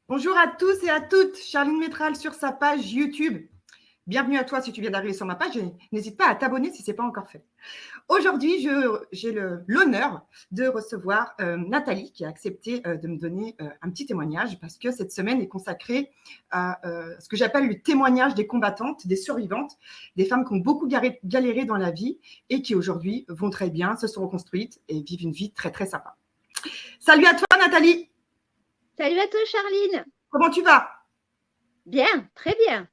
Bonjour à tous et à toutes, Charline Métral sur sa page YouTube. Bienvenue à toi si tu viens d'arriver sur ma page et n'hésite pas à t'abonner si ce n'est pas encore fait. Aujourd'hui, j'ai l'honneur de recevoir Nathalie qui a accepté de me donner un petit témoignage parce que cette semaine est consacrée à ce que j'appelle le témoignage des combattantes, des survivantes, des femmes qui ont beaucoup galéré dans la vie et qui aujourd'hui vont très bien, se sont reconstruites et vivent une vie très très sympa. Salut à toi Nathalie. Salut à toi Charline. Comment tu vas? Bien, très bien.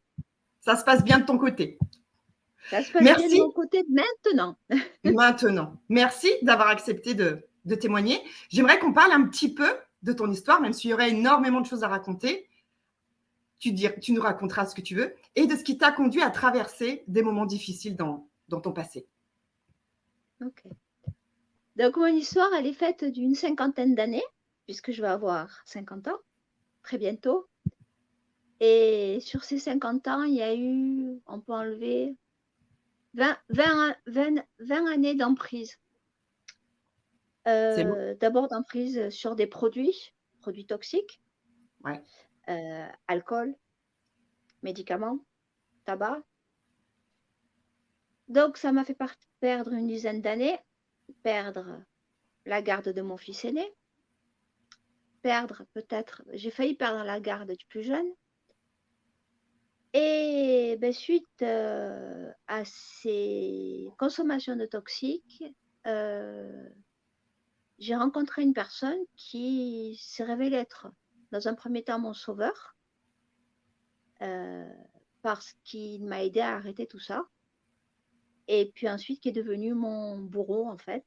Ça se passe bien de ton côté? Ça se passe bien de mon côté maintenant. Maintenant. Merci d'avoir accepté de témoigner. J'aimerais qu'on parle un petit peu de ton histoire, même s'il y aurait énormément de choses à raconter. Tu nous raconteras ce que tu veux et de ce qui t'a conduit à traverser des moments difficiles dans ton passé. Ok. Donc, mon histoire, elle est faite d'une 50aine d'années, puisque je vais avoir 50 ans, très bientôt. Et sur ces 50 ans, il y a eu, on peut enlever 20 années d'emprise. D'abord d'emprise sur des produits toxiques, ouais. Alcool, médicaments, tabac. Donc, ça m'a fait perdre une dizaine d'années, perdre la garde de mon fils aîné, j'ai failli perdre la garde du plus jeune. Et suite à ces consommations de toxiques, j'ai rencontré une personne qui s'est révélée être, dans un premier temps, mon sauveur, parce qu'il m'a aidé à arrêter tout ça. Et puis ensuite, qui est devenu mon bourreau, en fait.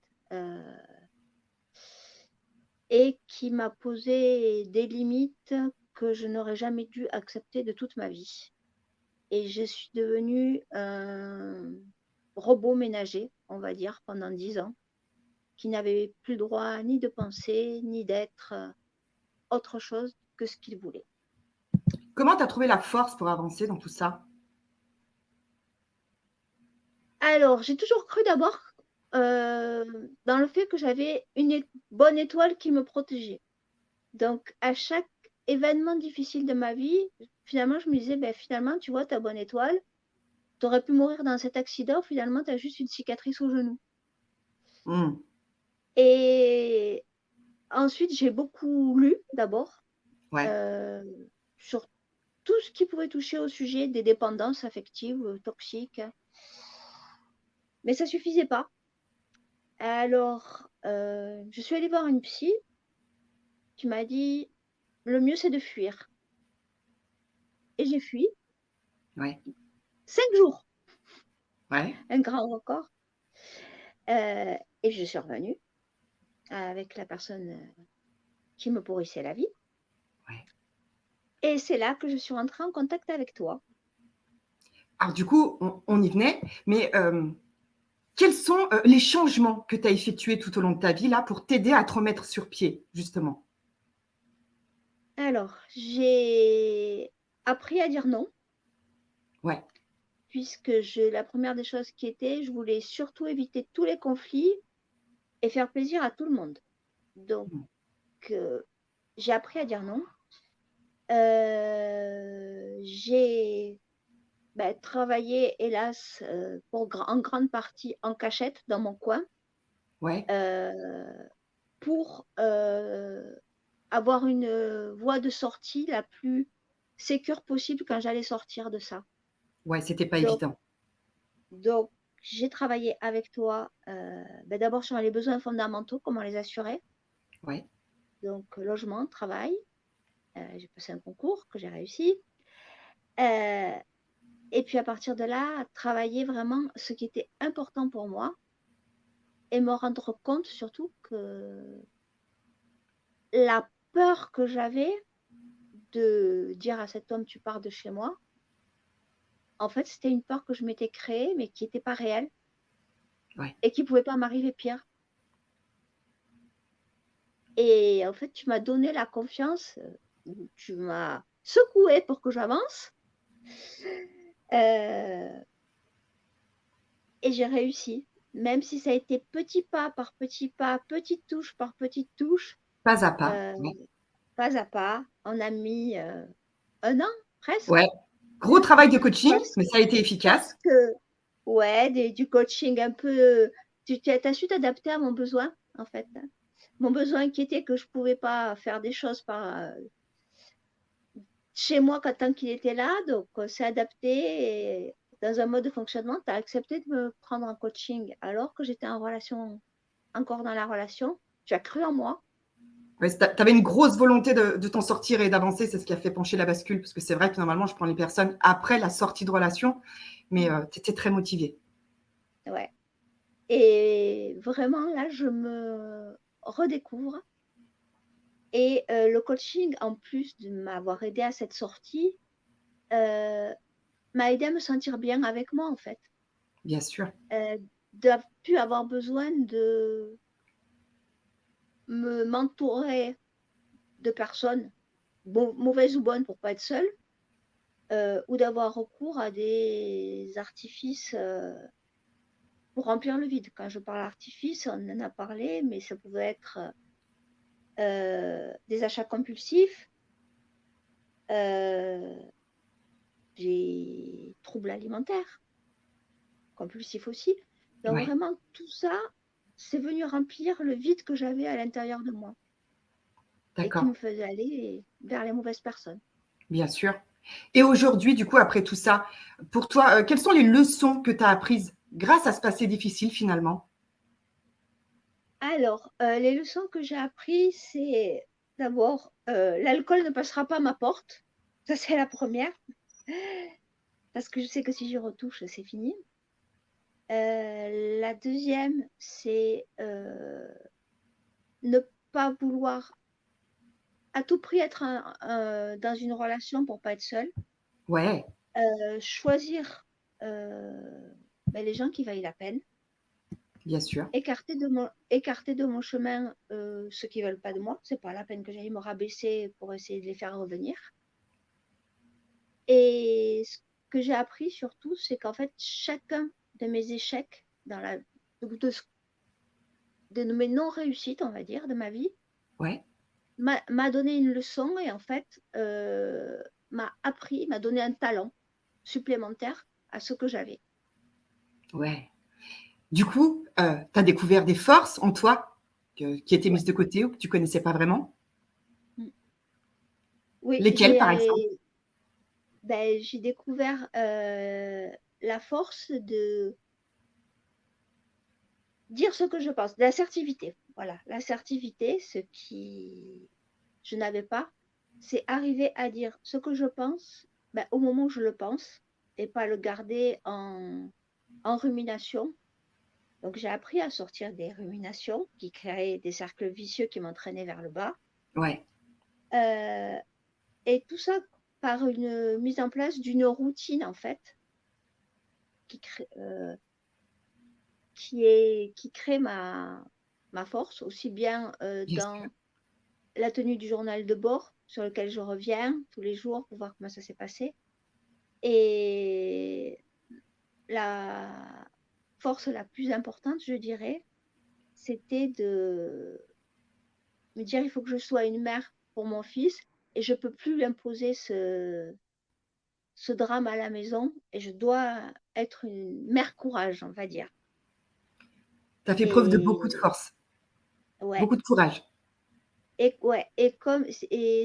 Et qui m'a posé des limites que je n'aurais jamais dû accepter de toute ma vie. Et je suis devenue un robot ménager, on va dire, pendant 10 ans, qui n'avait plus droit ni de penser, ni d'être autre chose que ce qu'il voulait. Comment tu as trouvé la force pour avancer dans tout ça? Alors, j'ai toujours cru d'abord dans le fait que j'avais une bonne étoile qui me protégeait. Donc, à chaque événement difficile de ma vie, finalement, je me disais, finalement, tu vois, ta bonne étoile, tu aurais pu mourir dans cet accident, finalement, tu as juste une cicatrice au genou. Et ensuite, j'ai beaucoup lu d'abord sur tout ce qui pouvait toucher au sujet des dépendances affectives toxiques. Mais ça ne suffisait pas. Alors, je suis allée voir une psy qui m'a dit, le mieux, c'est de fuir. Et j'ai fui. 5 jours. Un grand record. Et je suis revenue avec la personne qui me pourrissait la vie. Et c'est là que je suis rentrée en contact avec toi. Alors du coup, on y venait, mais quels sont les changements que tu as effectués tout au long de ta vie là pour t'aider à te remettre sur pied, justement? Alors, j'ai appris à dire non. Ouais. Puisque la première des choses qui était, je voulais surtout éviter tous les conflits et faire plaisir à tout le monde. Donc, j'ai appris à dire non. J'ai travaillé, hélas, en grande partie en cachette dans mon coin. Pour avoir une voie de sortie la plus sécure possible quand j'allais sortir de ça. Ouais, c'était pas évident. Donc, j'ai travaillé avec toi d'abord sur les besoins fondamentaux, comment les assurer. Donc, logement, travail. J'ai passé un concours que j'ai réussi. Et puis, à partir de là, travailler vraiment ce qui était important pour moi et me rendre compte surtout que la peur que j'avais de dire à cet homme, tu pars de chez moi, en fait, c'était une peur que je m'étais créée, mais qui n'était pas réelle et qui ne pouvait pas m'arriver pire. Et en fait, tu m'as donné la confiance, tu m'as secouée pour que j'avance. Et j'ai réussi, même si ça a été petit pas par petit pas, petite touche par petite touche. Pas à pas. pas à pas. On a mis 1 an presque. Ouais. Gros travail de coaching, Parce, mais ça a été parce efficace. que, ouais, du coaching un peu. Tu as su t'adapter à mon besoin, en fait. Mon besoin qui était que je ne pouvais pas faire des choses chez moi tant qu'il était là. Donc, c'est adapté. Et dans un mode de fonctionnement, tu as accepté de me prendre en coaching alors que j'étais en relation, encore dans la relation. Tu as cru en moi. Ouais, tu avais une grosse volonté de t'en sortir et d'avancer, c'est ce qui a fait pencher la bascule, parce que c'est vrai que normalement, je prends les personnes après la sortie de relation, mais tu étais très motivée. Ouais. Et vraiment, là, je me redécouvre. Et le coaching, en plus de m'avoir aidé à cette sortie, m'a aidé à me sentir bien avec moi, en fait. Bien sûr. De plus avoir besoin de m'entourer de personnes, mauvaises ou bonnes, pour pas être seule, ou d'avoir recours à des artifices pour remplir le vide. Quand je parle artifice, on en a parlé, mais ça pouvait être des achats compulsifs, des troubles alimentaires, compulsifs aussi. Donc Ouais, vraiment, tout ça, c'est venu remplir le vide que j'avais à l'intérieur de moi et qui d'accord, me faisait aller vers les mauvaises personnes. bien sûr. Et aujourd'hui, du coup, après tout ça, pour toi, quelles sont les leçons que tu as apprises grâce à ce passé difficile finalement? Alors, les leçons que j'ai apprises, c'est d'abord, l'alcool ne passera pas à ma porte. Ça, c'est la première. Parce que je sais que si j'y retouche, c'est fini. La deuxième, c'est ne pas vouloir à tout prix être dans une relation pour pas être seule. Ouais, Choisir les gens qui valent la peine. bien sûr. Écarter de mon chemin ceux qui veulent pas de moi. C'est pas la peine que j'aille me rabaisser pour essayer de les faire revenir. Et ce que j'ai appris surtout, c'est qu'en fait, chacun de mes échecs de mes non-réussites, on va dire, de ma vie, Ouais, m'a donné une leçon et en fait, m'a donné un talent supplémentaire à ce que j'avais. ouais. Du coup, tu as découvert des forces en toi qui étaient Ouais. mises de côté ou que tu connaissais pas vraiment? Mm. Oui, Lesquelles, par exemple? j'ai découvert la force de dire ce que je pense, de l'assertivité. Voilà, l'assertivité, ce qui je n'avais pas, c'est arriver à dire ce que je pense au moment où je le pense et pas le garder en rumination. Donc j'ai appris à sortir des ruminations qui créaient des cercles vicieux qui m'entraînaient vers le bas. Ouais, Euh, et tout ça par une mise en place d'une routine en fait qui crée, qui crée ma force, aussi bien bien sûr. dans la tenue du journal de bord sur lequel je reviens tous les jours pour voir comment ça s'est passé. Et la force la plus importante, je dirais, c'était de me dire il faut que je sois une mère pour mon fils et je ne peux plus lui imposer ce drame à la maison et je dois être une mère courage, on va dire. Tu as fait preuve de beaucoup de Et force, ouais, beaucoup de courage. et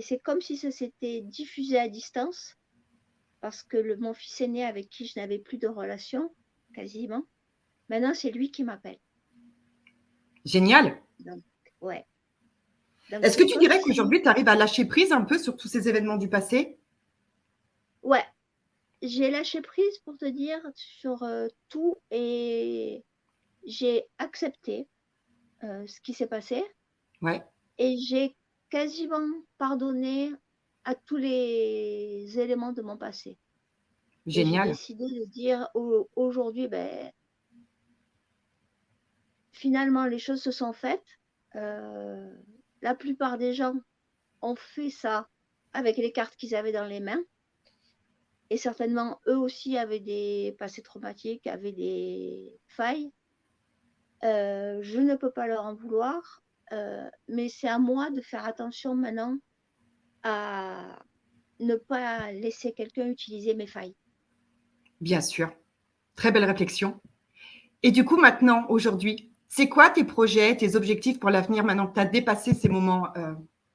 c'est comme si ça s'était diffusé à distance parce que mon fils aîné avec qui je n'avais plus de relation, quasiment, maintenant c'est lui qui m'appelle. Génial. Donc, ouais. Donc Est-ce que c'est tu comme dirais si, qu'aujourd'hui, tu arrives à lâcher prise un peu sur tous ces événements du passé? ouais, j'ai lâché prise pour te dire sur tout et j'ai accepté ce qui s'est passé Ouais, et j'ai quasiment pardonné à tous les éléments de mon passé. Et j'ai génial. décidé de dire aujourd'hui, finalement, les choses se sont faites. Euh, la plupart des gens ont fait ça avec les cartes qu'ils avaient dans les mains. Et certainement, eux aussi avaient des passés traumatiques, avaient des failles. Je ne peux pas leur en vouloir, mais c'est à moi de faire attention maintenant à ne pas laisser quelqu'un utiliser mes failles. Bien sûr. Très belle réflexion. Et du coup, maintenant, aujourd'hui, c'est quoi tes projets, tes objectifs pour l'avenir maintenant que tu as dépassé ces moments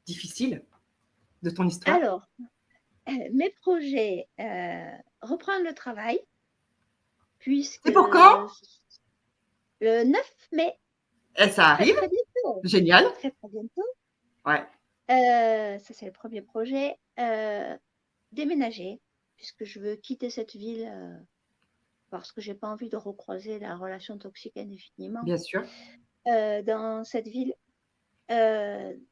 difficiles de ton histoire? Alors, mes projets, reprendre le travail, puisque C'est pour quand? le 9 mai, Et ça très arrive. très bientôt. Génial. Très très bientôt. Ouais. Ça, c'est le premier projet. Déménager, puisque je veux quitter cette ville parce que j'ai pas envie de recroiser la relation toxique indéfiniment Bien sûr. dans cette ville.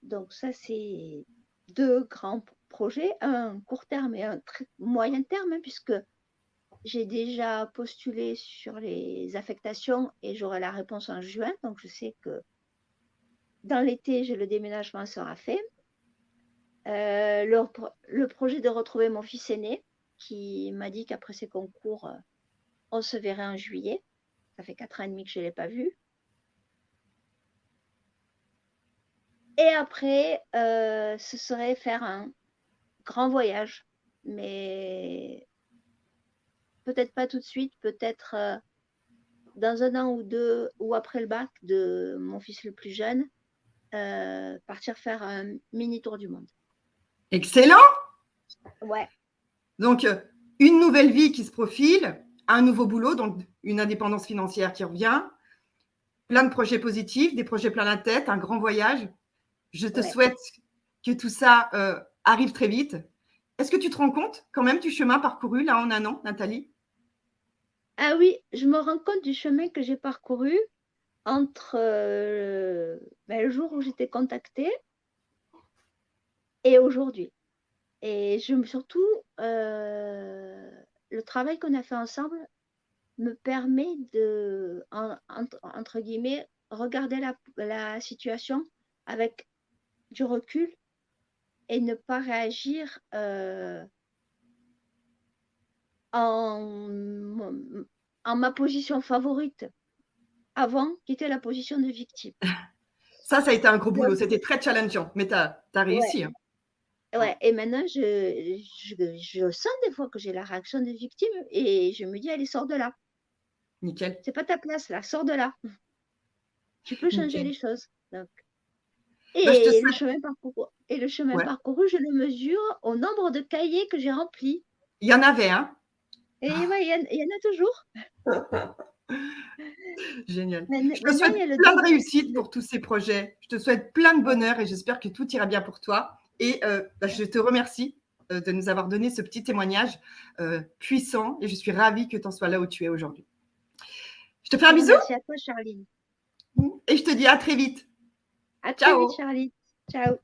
Donc ça, c'est deux grands projets, un court terme et un très moyen terme, hein, puisque j'ai déjà postulé sur les affectations et j'aurai la réponse en juin. Donc je sais que dans l'été, le déménagement sera fait. Le projet de retrouver mon fils aîné, qui m'a dit qu'après ses concours, on se verrait en juillet. Ça fait 4 ans et demi que je ne l'ai pas vu. Et après, ce serait faire un grand voyage, mais peut-être pas tout de suite, peut-être dans un an ou deux, ou après le bac de mon fils le plus jeune, partir faire un mini tour du monde. Excellent. Ouais. Donc, une nouvelle vie qui se profile, un nouveau boulot, donc une indépendance financière qui revient, plein de projets positifs, des projets plein la tête, un grand voyage. Je te souhaite que tout ça arrive très vite. Est-ce que tu te rends compte quand même du chemin parcouru là en un an, Nathalie? Ah oui, je me rends compte du chemin que j'ai parcouru entre le jour où j'étais contactée et aujourd'hui. Et surtout, le travail qu'on a fait ensemble me permet de, entre guillemets, regarder la situation avec du recul et ne pas réagir en ma position favorite avant, qui était la position de victime. Ça a été un gros boulot. Donc, C'était très challengeant, mais tu as réussi. ouais, Hein. ouais. Et maintenant, je sens des fois que j'ai la réaction de victime et je me dis, allez, sors de là. Nickel. C'est pas ta place là, sors de là. Tu peux changer Nickel. les choses. Donc. Ben, je te Et souhaite. le chemin Ouais. parcouru, je le mesure au nombre de cahiers que j'ai remplis. Il y en avait, hein? Et ouais, il y en a toujours. Génial. Je te Maintenant, souhaite il y a le plein de deuxième. réussite pour tous ces projets. Je te souhaite plein de bonheur et j'espère que tout ira bien pour toi. Et je te remercie de nous avoir donné ce petit témoignage puissant et je suis ravie que tu en sois là où tu es aujourd'hui. Je te fais un bisou Merci à toi, Charline. et je te dis à très vite. À très vite, Ciao. Charline. Ciao.